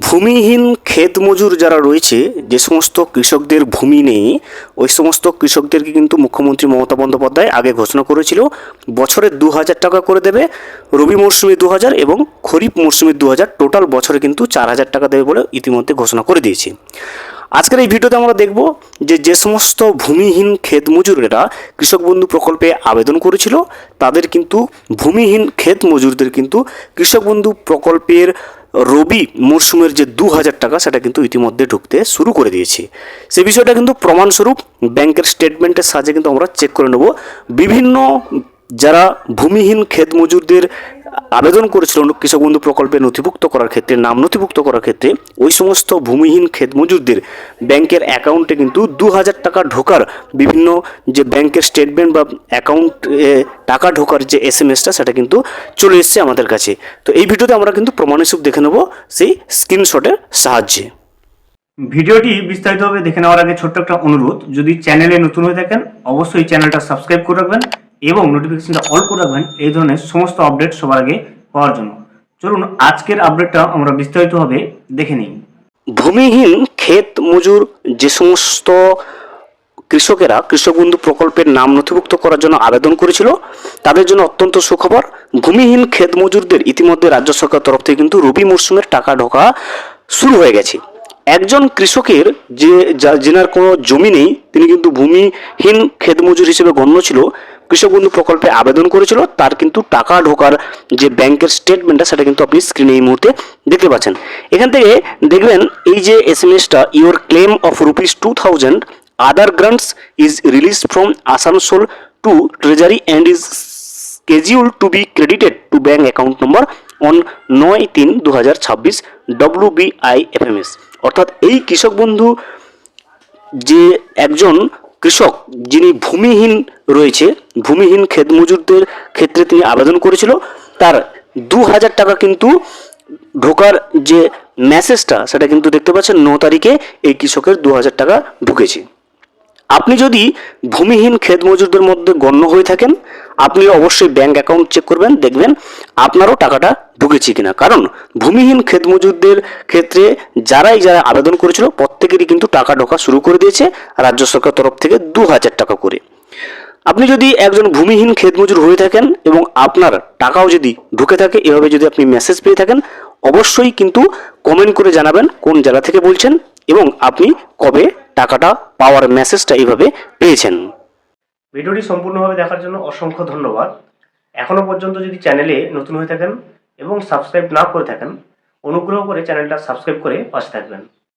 ভূমিহীন ক্ষেত মজুর যারা রয়েছে, যে সমস্ত কৃষকদের ভূমি নেই, ওই সমস্ত কৃষকদেরকে কিন্তু মুখ্যমন্ত্রী মমতা বন্দ্যোপাধ্যায় আগে ঘোষণা করেছিল বছরে 2,000 টাকা করে দেবে, রবি মরশুমে 2,000 এবং খরিফ মরশুমে 2,000, টোটাল বছরে কিন্তু 4,000 টাকা দেবে বলে ইতিমধ্যে ঘোষণা করে দিয়েছে। আজকের এই ভিডিওতে আমরা দেখব যে সমস্ত ভূমিহীন ক্ষেত মজুরেরা কৃষক বন্ধু প্রকল্পে আবেদন করেছিল, তাদের কিন্তু ভূমিহীন ক্ষেত মজুরদের কিন্তু কৃষক বন্ধু প্রকল্পের রবি মরশুমের যে 2,000 টাকা সেটা কিন্তু ইতিমধ্যে ঢুকতে শুরু করে দিয়েছে। সেই বিষয়টা কিন্তু প্রমাণস্বরূপ ব্যাংকের স্টেটমেন্টের সাহায্যে কিন্তু আমরা চেক করে নেব। বিভিন্ন যারা ভূমিহীন ক্ষেত মজুরদের আবেদন করেছিল কৃষক বন্ধু প্রকল্পে নথিভুক্ত করার ক্ষেত্রে, নাম নথিভুক্ত করার ক্ষেত্রে, ওই সমস্ত ভূমিহীন ক্ষেত মজুরদের ব্যাংকের অ্যাকাউন্টে কিন্তু 2,000 টাকা ঢোকার বিভিন্ন যে ব্যাংকের স্টেটমেন্ট বা অ্যাকাউন্টে টাকা ঢোকার যে এসএমএসটা সেটা কিন্তু চলে এসছে আমাদের কাছে। তো এই ভিডিওতে আমরা কিন্তু প্রমাণস্বরূপ দেখে নেব সেই স্ক্রিনশটের সাহায্যে। ভিডিওটি বিস্তারিতভাবে দেখে নেওয়ার আগে ছোট্ট একটা অনুরোধ, যদি চ্যানেলে নতুন হয়ে থাকেন অবশ্যই চ্যানেলটা সাবস্ক্রাইব করে রাখবেন এবং নোটিফিকেশনটা অল করে রাখবেন এই ধরনের সমস্ত আপডেট সবার আগে পাওয়ার জন্য। চলুন আজকের আপডেটটা আমরা বিস্তারিতভাবে দেখে নিই। ভূমিহীন ক্ষেত মজুর যে সমস্ত কৃষকেরা কৃষক বন্ধু প্রকল্পের নাম নথিভুক্ত করার জন্য আবেদন করেছিল, তাদের জন্য অত্যন্ত সুখবর। ভূমিহীন ক্ষেত মজুরদের ইতিমধ্যে রাজ্য সরকার তরফ থেকে কিন্তু রবি মরশুমের টাকা ঢোকা শুরু হয়ে গেছে। একজন কৃষকের যেনার কোনো জমি নেই, তিনি কিন্তু ভূমিহীন ক্ষেত মজুর হিসেবে গণ্য ছিল, কৃষক বন্ধু প্রকল্পে আবেদন করেছিল, তার কিন্তু টাকা ঢোকার যে ব্যাংকের স্টেটমেন্টটা সেটা কিন্তু আপনি স্ক্রিনে এই মুহূর্তে দেখতে পাচ্ছেন। এখান থেকে দেখবেন এই যে এসএমএসটা, your claim of ₹2,000 other grants is released from Asansol to Treasury and is scheduled to be credited to bank account number on 9/3/2026 WBIFMS। অর্থাৎ এই কৃষক বন্ধু যে একজন কৃষক যিনি ভূমিহীন রয়েছে, ভূমিহীন ক্ষেত মজুরদের ক্ষেত্রে তিনি আবেদন করেছিল, তার 2,000 টাকা কিন্তু ঢোকার যে মেসেজটা সেটা কিন্তু দেখতে পাচ্ছেন 9 তারিখে এই কৃষকের 2,000 টাকা ঢুকেছে। আপনি যদি ভূমিহীন ক্ষেত মজুরদের মধ্যে গণ্য হয়ে থাকেন, আপনি অবশ্যই ব্যাংক অ্যাকাউন্ট চেক করবেন, দেখবেন আপনারও টাকাটা ঢুকেছে কিনা। কারণ ভূমিহীন ক্ষেত মজুরদের ক্ষেত্রে যারা আবেদন করেছিল প্রত্যেকেরই কিন্তু টাকা ঢোকা শুরু করে দিয়েছে রাজ্য সরকার তরফ থেকে 2,000 টাকা করে। আপনি যদি একজন ভূমিহীন ক্ষেত মজুর হয়ে থাকেন এবং আপনার টাকাও যদি ঢুকে থাকে, এভাবে যদি আপনি মেসেজ পেয়ে থাকেন, অবশ্যই কিন্তু কমেন্ট করে জানাবেন কোন জেলা থেকে বলছেন এবং আপনি কবে টাকাটা পাওয়ার মেসেজটা এইভাবে পেয়েছেন। ভিডিওটি সম্পূর্ণভাবে দেখার জন্য অসংখ্য ধন্যবাদ। এখনো পর্যন্ত যদি চ্যানেলে নতুন হয়ে থাকেন এবং সাবস্ক্রাইব না করে থাকেন, অনুগ্রহ করে চ্যানেলটা সাবস্ক্রাইব করে পাশে থাকবেন।